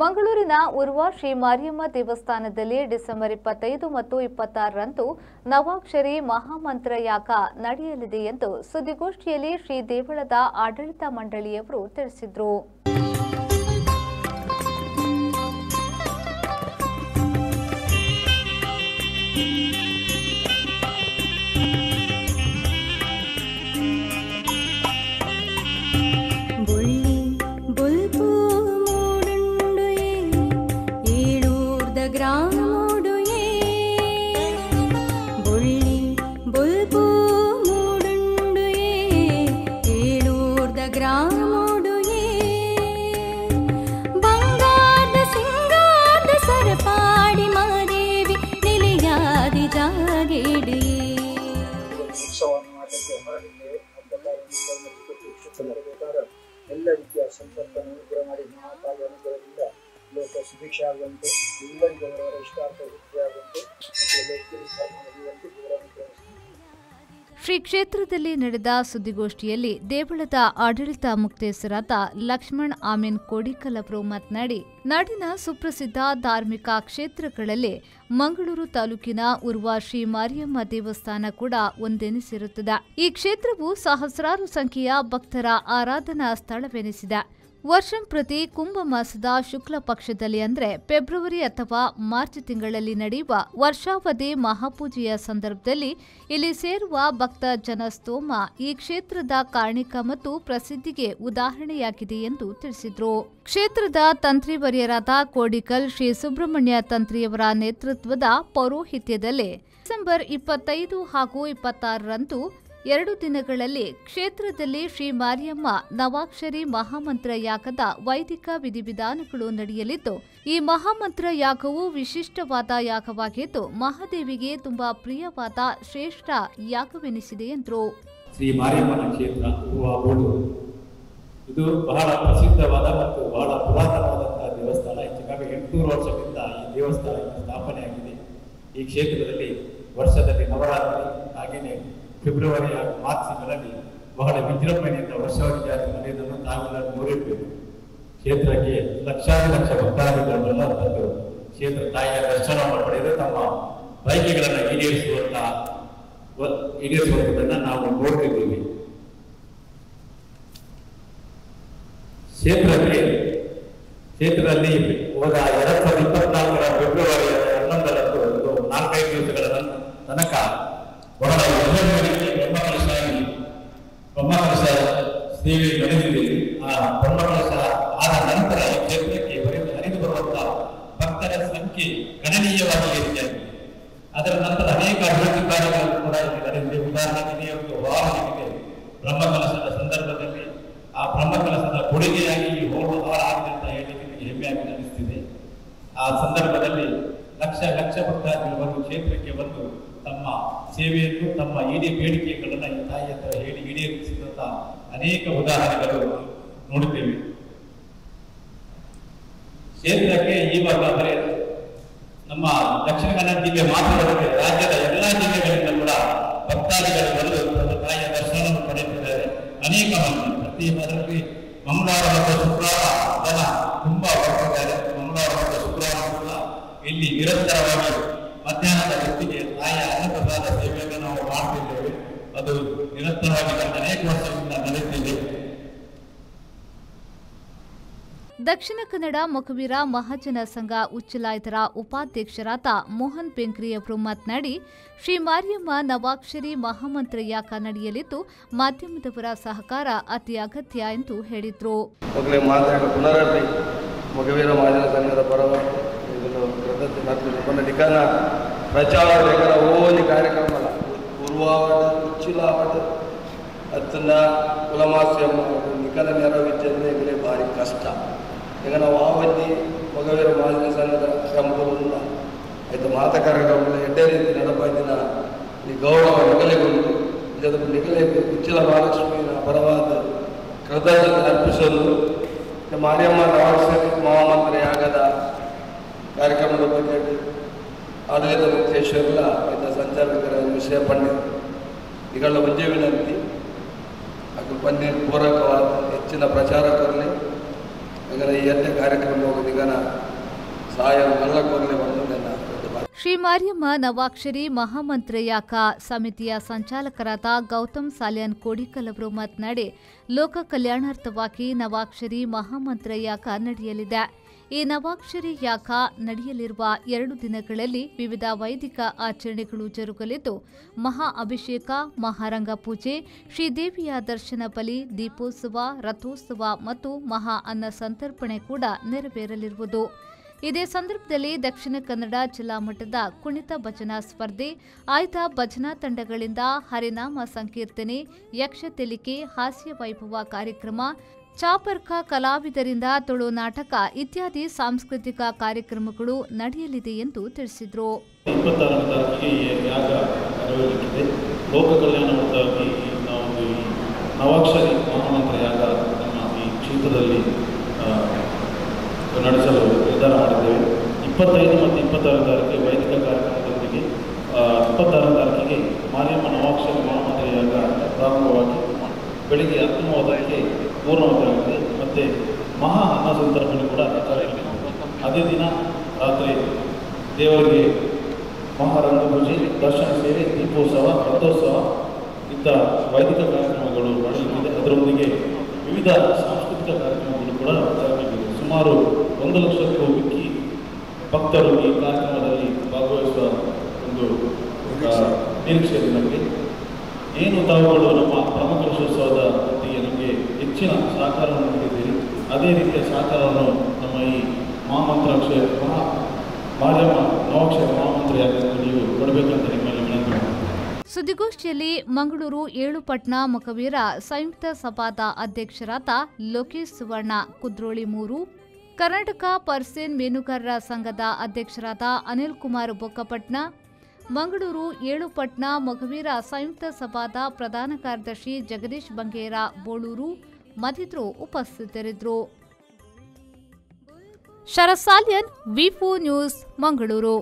ಮಂಗಳೂರಿನ ಉರ್ವ ಶ್ರೀ ಮಾರಿಯಮ್ಮ ದೇವಸ್ಥಾನದಲ್ಲಿ ಡಿಸೆಂಬರ್ 25 ಮತ್ತು 26ರಂದು ನವಾಕ್ಷರಿ ಮಹಾಮಂತ್ರ ಯಾಗ ನಡೆಯಲಿದೆ ಎಂದು ಸುದ್ದಿಗೋಷ್ಠಿಯಲ್ಲಿ ಶ್ರೀ ದೇವಳದ ಆಡಳಿತ ಮಂಡಳಿಯವರು ತಿಳಿಸಿದರು. ಎಲ್ಲ ರೀತಿಯ ಸಂಪತ್ತನ್ನು ಅನುಗ್ರಹ ಮಾಡಿ ಮಹಾಕಾಲ ಅನುಗ್ರಹದಿಂದ ಲೋಕ ಸುಭಿಕ್ಷೆ ಆಗುವಂತೆ ಎಲ್ಲರಿಗೂ ಅವರವರ ಇಷ್ಟಾರ್ಥ ವೃದ್ಧಿ ಆಗುವಂತೆ ಶ್ರೀ ಕ್ಷೇತ್ರದಲ್ಲಿ ನಡೆದ ಸುದ್ದಿಗೋಷ್ಠಿಯಲ್ಲಿ ದೇವಳದ ಆಡಳಿತ ಮುಕ್ತೇಸರಾದ ಲಕ್ಷ್ಮಣ್ ಆಮೀನ್ ಕೋಡಿಕಲ್ ಅವರು ಮಾತನಾಡಿ, ನಾಡಿನ ಸುಪ್ರಸಿದ್ಧ ಧಾರ್ಮಿಕ ಕ್ಷೇತ್ರಗಳಲ್ಲಿ ಮಂಗಳೂರು ತಾಲೂಕಿನ ಉರ್ವ ಶ್ರೀ ಮಾರಿಯಮ್ಮ ದೇವಸ್ಥಾನ ಕೂಡ ಒಂದೆನಿಸಿರುತ್ತದೆ. ಈ ಕ್ಷೇತ್ರವು ಸಹಸ್ರಾರು ಸಂಖ್ಯೆಯ ಭಕ್ತರ ಆರಾಧನಾ ಸ್ಥಳವೆನಿಸಿದೆ. ವರ್ಷಂಪ್ರತಿ ಕುಂಭ ಮಾಸದ ಶುಕ್ಲ ಪಕ್ಷದಲ್ಲಿ ಅಂದರೆ ಫೆಬ್ರವರಿ ಅಥವಾ ಮಾರ್ಚ್ ತಿಂಗಳಲ್ಲಿ ನಡೆಯುವ ವರ್ಷಾವಧಿ ಮಹಾಪೂಜೆಯ ಸಂದರ್ಭದಲ್ಲಿ ಇಲ್ಲಿ ಸೇರುವ ಭಕ್ತ ಜನಸ್ತೋಮ ಈ ಕ್ಷೇತ್ರದ ಕಾರಣಿಕ ಮತ್ತು ಪ್ರಸಿದ್ಧಿಗೆ ಉದಾಹರಣೆಯಾಗಿದೆ ಎಂದು ತಿಳಿಸಿದರು. ಕ್ಷೇತ್ರದ ತಂತ್ರಿವರ್ಯರಾದ ಕೋಡಿಕಲ್ ಶ್ರೀ ಸುಬ್ರಹ್ಮಣ್ಯ ತಂತ್ರಿಯವರ ನೇತೃತ್ವದ ಪೌರೋಹಿತ್ಯದಲ್ಲಿ ಡಿಸೆಂಬರ್ 25 ಹಾಗೂ 26ರಂದು 2 ದಿನಗಳಲ್ಲಿ ಕ್ಷೇತ್ರದಲ್ಲಿ ಶ್ರೀ ಮಾರಿಯಮ್ಮ ನವಾಕ್ಷರಿ ಮಹಾಮಂತ್ರ ಯಾಗದ ವೈದಿಕ ವಿಧಿವಿಧಾನಗಳು ನಡೆಯಲಿದ್ದು, ಈ ಮಹಾಮಂತ್ರ ಯಾಗವು ವಿಶಿಷ್ಟವಾದ ಯಾಗವಾಗಿದ್ದು ಮಹಾದೇವಿಗೆ ತುಂಬಾ ಪ್ರಿಯವಾದ ಶ್ರೇಷ್ಠ ಯಾಗವೆನಿಸಿದೆ ಎಂದರು. ಶ್ರೀ ಮಾರಿಯಮ್ಮನ ಕ್ಷೇತ್ರ ಇದು ಬಹಳ ಪ್ರಸಿದ್ಧವಾದ ಮತ್ತು ಬಹಳ ಪುರಾತನವಾದಂತಹ ದೇವಸ್ಥಾನ. ಹೆಚ್ಚಿಗಾಗಿ 800 ವರ್ಷದಿಂದ ಈ ದೇವಸ್ಥಾನ ಸ್ಥಾಪನೆಯಾಗಿದೆ. ಈ ಕ್ಷೇತ್ರದಲ್ಲಿ ವರ್ಷದಲ್ಲಿ ನವರಾತ್ರಿ ಹಾಗೆಯೇ ಫೆಬ್ರವರಿ ಹಾಗೂ ಮಾರ್ಚ್ ತಿಂಗಳಲ್ಲಿ ಬಹಳ ವಿಜೃಂಭಣೆಯಿಂದ ವರ್ಷಾವಧಿ ಜಾತ್ರೆ ನಡೆಯುವುದನ್ನು ನಾವೆಲ್ಲರೂ ನೋಡಿರಬೇಕು. ಕ್ಷೇತ್ರಕ್ಕೆ ಲಕ್ಷಾದಿ ಲಕ್ಷ ಭಕ್ತಾದಿಗಳೆಲ್ಲ ಬಂದು ಕ್ಷೇತ್ರ ತಾಯಿಯ ದರ್ಶನ ಪಡೆದು ತಮ್ಮ ಬಯಕೆಗಳನ್ನು ಈಡೇರಿಸುವುದನ್ನು ನಾವು ನೋಡ್ತಿದ್ದೀವಿ. ಕ್ಷೇತ್ರದಲ್ಲಿ ಹೋದ 2024ರ ಫೆಬ್ರವರಿ 11ರಂದು 4-5 ದಿವಸಗಳ ತನಕ ಬಹಳ ಬ್ರಹ್ಮಕಲಶ ಸೇವೆ ನಡೆದಿದೆ. ಆ ಬ್ರಹ್ಮಕಲಶ ಆದ ನಂತರ ಈ ಕ್ಷೇತ್ರಕ್ಕೆ ಹರಿದು ಬರುವಂತಹ ಭಕ್ತರ ಸಂಖ್ಯೆ ಗಣನೀಯವಾಗಿ ಏರಿಕೆಯಾಗಿದೆ. ಅದರ ನಂತರ ಅನೇಕ ಅಭಿವೃದ್ಧಿ ಕಾರ್ಯಗಳನ್ನು ಕೂಡ ಇಲ್ಲಿ ನಡೆದಿದೆ. ಉದಾಹರಣೆಗೆ ವಾಹನವಿದೆ. ಬ್ರಹ್ಮಕಲಶದ ಸಂದರ್ಭದಲ್ಲಿ ಆ ಬ್ರಹ್ಮಕಲಶದ ಕೊಡುಗೆಯಾಗಿ ಈ ಹೋಮ ಬಹಳ ಆಗಿದೆ ಅಂತ ಹೇಳಲಿಕ್ಕೆ ಹೆಮ್ಮೆಯಾಗಿ ಅನಿಸ್ತಿದೆ. ಆ ಸಂದರ್ಭದಲ್ಲಿ ಲಕ್ಷ ಭಕ್ತಾದಿಗಳು ಬಂದು ಕ್ಷೇತ್ರಕ್ಕೆ ಬಂದು ತಮ್ಮ ಸೇವೆಯನ್ನು ತಮ್ಮ ಬೇಡಿಕೆಗಳನ್ನು ಈ ತಾಯಿ ಹತ್ರ ಹೇಳಿ ಈಡೇರಿಸಿದಂತ ಅನೇಕ ಉದಾಹರಣೆಗಳು ನೋಡುತ್ತೇವೆ. ಕ್ಷೇತ್ರಕ್ಕೆ ಇವಾಗ ಅಂದರೆ ನಮ್ಮ ದಕ್ಷಿಣ ಕನ್ನಡ ಜಿಲ್ಲೆ ಮಾತ್ರವಲ್ಲದೆ ರಾಜ್ಯದ ಎಲ್ಲಾ ಜಿಲ್ಲೆಗಳಿಂದ ಕೂಡ ಭಕ್ತಾದಿಗಳು ಬಂದು ತಮ್ಮ ತಾಯಿಯ ದರ್ಶನವನ್ನು ಪಡೆಯುತ್ತಿದ್ದಾರೆ. ಅನೇಕ ಮಂದಿ ಪ್ರತಿ ಅದರಲ್ಲಿ ಮಂಗಳವಾರ ಮತ್ತು ಶುಕ್ರವಾರ ಜನ ತುಂಬಾ ಬರ್ತಿದ್ದಾರೆ. ಮಂಗಳವಾರ ಮತ್ತು ಶುಕ್ರವಾರ ಕೂಡ ಇಲ್ಲಿ ನಿರಂತರವಾಗಿ ಮಧ್ಯಾಹ್ನದ ಹೊತ್ತಿಗೆ ತಾಯಿಯ ಅನ್ನಪ್ರಸಾದ ಸೇವೆಯನ್ನು ನಾವು ಮಾಡ್ತಿದ್ದೇವೆ. ಅದು ನಿರಂತರವಾಗಿ ಅನೇಕ ವರ್ಷದಿಂದ ನಡೆಯುತ್ತಿದೆ. ದಕ್ಷಿಣ ಕನ್ನಡ ಮೊಗವೀರ ಮಹಾಜನ ಸಂಘ ಉಚ್ಚಲಾಯತರ ಉಪಾಧ್ಯಕ್ಷರಾದ ಮೋಹನ್ ಬೆಂಕ್ರಿ ಅವರು ಮಾತನಾಡಿ, ಶ್ರೀ ಮಾರಿಯಮ್ಮ ನವಾಕ್ಷರಿ ಮಹಾಮಂತ್ರ ಯಾಗ ನಡೆಯಲಿದ್ದು ಮಾಧ್ಯಮದವರ ಸಹಕಾರ ಅತಿ ಅಗತ್ಯ ಎಂದು ಹೇಳಿದರು. ಮೊಗವೀರ ಮಹಾಜನ ಸಂಘದ ಪರವಾಗಿ ನಿಕನ ಪ್ರಚಾರ ಓಲಿ ಕಾರ್ಯಕ್ರಮ ಉರ್ವಾವಟ ಉಚ್ಚಿಲಾವಟ ಅತ್ತನ ಕುಲಮಾಸ್ಯ ನಿಕನ ನೆರವೇರಿಸಲೇ ಭಾರಿ ಕಷ್ಟ. ಈಗ ನಾವು ಆವತ್ತಿ ಮೊಗವೀರ ಮಹಾಜನ ಸಂಘದ ಕ್ರಮಗಳಿಂದ ಆಯ್ತು ಮಾತ ಕಾರ್ಯಕ್ರಮಗಳು ಎಡ್ಡೆ ರೀತಿ ನಡಪಾಯ್ತಿನ ಈ ಗೌರವ ನಿಗಲೆಗೊಂಡು ಇದನ್ನು ನಿಗಲೆಗೆ ಉಚ್ಚಿಲ ಮಹಾಲಕ್ಷ್ಮಿಯ ಪರವಾದ ಕೃತಜ್ಞತೆ ಅರ್ಪಿಸಲು ಮಾರಿಯಮ್ಮ ನವಾಕ್ಷರಿ ಮಹಾಮಂತ್ರ ಯಾಗದ ಕಾರ್ಯಕ್ರಮದ ಬಗ್ಗೆ ಆಡಳಿತ ಮುಖ್ಯೇಶ್ವರಲ್ಲ ಆಯ್ತಾ ಸಂಚಾಲಕರ ವಿಷಯ ಪಂಡಿತ ಈಗಳ ಒಂದೇ ವಿನಂತಿ ಅದು ಪಂಡಿತ ಪೂರಕವಾದ ಹೆಚ್ಚಿನ ಪ್ರಚಾರಕರಲ್ಲಿ ಈಗ ಈ ಎರಡನೇ ಕಾರ್ಯಕ್ರಮ ಹೋಗೋದು ಈಗ ಸಹಾಯ ನಲ್ಲ ಕೊರಲೆ ಬಂದು ನನ್ನ ಶ್ರೀ ಮಾರಿಯಮ್ಮ ನವಾಕ್ಷರಿ ಮಹಾಮಂತ್ರಯಾಕ ಸಮಿತಿಯ ಸಂಚಾಲಕರಾದ ಗೌತಮ್ ಸಾಲ್ಯಾನ್ ಕೋಡಿಕಲ್ ಅವರು ಮಾತನಾಡಿ, ಲೋಕ ಕಲ್ಯಾಣಾರ್ಥವಾಗಿ ನವಾಕ್ಷರಿ ಮಹಾಮಂತ್ರಯಾಕ ನಡೆಯಲಿದೆ. ಈ ನವಾಕ್ಷರಿ ಯಾಕ ನಡೆಯಲಿರುವ 2 ದಿನಗಳಲ್ಲಿ ವಿವಿಧ ವೈದಿಕ ಆಚರಣೆಗಳು ಜರುಗಲಿದ್ದು, ಮಹಾ ಅಭಿಷೇಕ, ಮಹಾರಂಗ ಪೂಜೆ, ಶ್ರೀದೇವಿಯ ದರ್ಶನ ಬಲಿ, ದೀಪೋತ್ಸವ, ರಥೋತ್ಸವ ಮತ್ತು ಮಹಾ ಅನ್ನ ಸಂತರ್ಪಣೆ ಕೂಡ ನೆರವೇರಲಿರುವುದು. ಇದೇ ಸಂದರ್ಭದಲ್ಲಿ ದಕ್ಷಿಣ ಕನ್ನಡ ಜಿಲ್ಲಾ ಮಟ್ಟದ ಕುಣಿತ ಭಜನಾ ಸ್ಪರ್ಧೆ, ಆಯ್ದ ಭಜನಾ ತಂಡಗಳಿಂದ ಹರಿನಾಮ ಸಂಕೀರ್ತನೆ, ಯಕ್ಷತೆಲಿಕೆ, ಹಾಸ್ಯ ವೈಭವ ಕಾರ್ಯಕ್ರಮ, ಚಾಪರ್ಕ ಕಲಾವಿದರಿಂದ ತುಳು ನಾಟಕ ಇತ್ಯಾದಿ ಸಾಂಸ್ಕೃತಿಕ ಕಾರ್ಯಕ್ರಮಗಳು ನಡೆಯಲಿದೆ ಎಂದು ತಿಳಿಸಿದರು. 26ನೇ ತಾರೀಕಿಗೆ ಯಾಗ ನೆರವೇರಲಿದೆ. ಲೋಕ ಕಲ್ಯಾಣಾರ್ಥವಾಗಿ ನಾವು ಈ ನವಾಕ್ಷರಿ ಮಹಾಮಂತ್ರ ಯಾಗ ನಮ್ಮ ಈ ಕ್ಷೇತ್ರದಲ್ಲಿ ನಡೆಸಲು ನಿರ್ಧಾರ ಮಾಡಿದ್ದೇವೆ. 25 ಮತ್ತು 26ನೇ ತಾರೀಕಿಗೆ ವೈದಿಕ ಕಾರ್ಯಕ್ರಮದೊಂದಿಗೆ 26ನೇ ತಾರೀಕಿಗೆ ಮಾರಿಯಮ್ಮ ನವಾಕ್ಷರಿ ಮಹಾಮಂತ್ರ ಯಾಗ ಪ್ರಾರಂಭವಾಗಿ ಬೆಳಿಗ್ಗೆ 10:30ಕ್ಕೆ ಪೂರ್ಣವಾಗಲಿದೆ. ಮತ್ತು ಮಹಾ ಅನ್ನ ಸಂತರ್ಪಣೆ ಕೂಡ ನಡೆಯಲಿದೆ. ಅದೇ ದಿನ ರಾತ್ರಿ ದೇವರಿಗೆ ಮಹಾರಂಗ ಪೂಜೆ, ದರ್ಶನ ಸೇವೆ, ದೀಪೋತ್ಸವ, ರಥೋತ್ಸವ ಇಂಥ ವೈದಿಕ ಕಾರ್ಯಕ್ರಮಗಳು ನಡೆಯಲಿದೆ. ಅದರೊಂದಿಗೆ ವಿವಿಧ ಸಾಂಸ್ಕೃತಿಕ ಕಾರ್ಯಕ್ರಮಗಳು ಕೂಡ ಜರುಗಲಿದೆ. ಸುಮಾರು 1 ಲಕ್ಷಕ್ಕೂ ಮಿಕ್ಕಿ ಭಕ್ತರು ಈ ಕಾರ್ಯಕ್ರಮದಲ್ಲಿ ಭಾಗವಹಿಸುವ ಒಂದು ನಿರೀಕ್ಷೆ ಇದೆ ನಮಗೆ. ಏನು ತಾವುಗಳು ನಮ್ಮ ಬ್ರಹ್ಮಕಲಶೋತ್ಸವದ ಹೊತ್ತಿಗೆ ನಮಗೆ ಹೆಚ್ಚಿನ ಸಹಕಾರವನ್ನು ನೀಡಿದ್ದೀರಿ, ಅದೇ ರೀತಿಯ ಸಹಕಾರವನ್ನು ನಮ್ಮ ಈ ಮಾರಿಯಮ್ಮ ನವಾಕ್ಷರಿ ಮಹಾಮಂತ್ರ ಯಾಗಕ್ಕೆ ನೀವು ಕೊಡಬೇಕಂತ ನಿಮ್ಮಲ್ಲಿ ವಿನಂತಿ ಮಾಡ್ತೀನಿ. ಸುದ್ದಿಗೋಷ್ಠಿಯಲ್ಲಿ ಮಂಗಳೂರು 7 ಪಟ್ನಾ ಮೊಗವೀರ ಸಂಯುಕ್ತ ಸಭಾದ ಅಧ್ಯಕ್ಷರಾದ ಲೋಕೇಶ್ ಸುವರ್ಣ ಕುದ್ರೋಳಿ 3, ಕರ್ನಾಟಕ ಪರ್ಸೇನ್ ಮೀನುಗಾರರ ಸಂಘದ ಅಧ್ಯಕ್ಷರಾದ ಅನಿಲ್ ಕುಮಾರ್ ಬೊಕ್ಕಪಟ್ನ, ಮಂಗಳೂರು 7 ಪಟ್ನಾ ಮೊಗವೀರ ಸಂಯುಕ್ತ ಸಭಾದ ಪ್ರಧಾನ ಕಾರ್ಯದರ್ಶಿ ಜಗದೀಶ್ ಬಂಗೇರ ಬೋಳೂರು ಮತ್ತಿತರರು ಉಪಸ್ಥಿತರಿದ್ದರು. ಶರತ್ ಸಾಲ್ಯನ್, ವಿ4 ನ್ಯೂಸ್, ಮಂಗಳೂರು.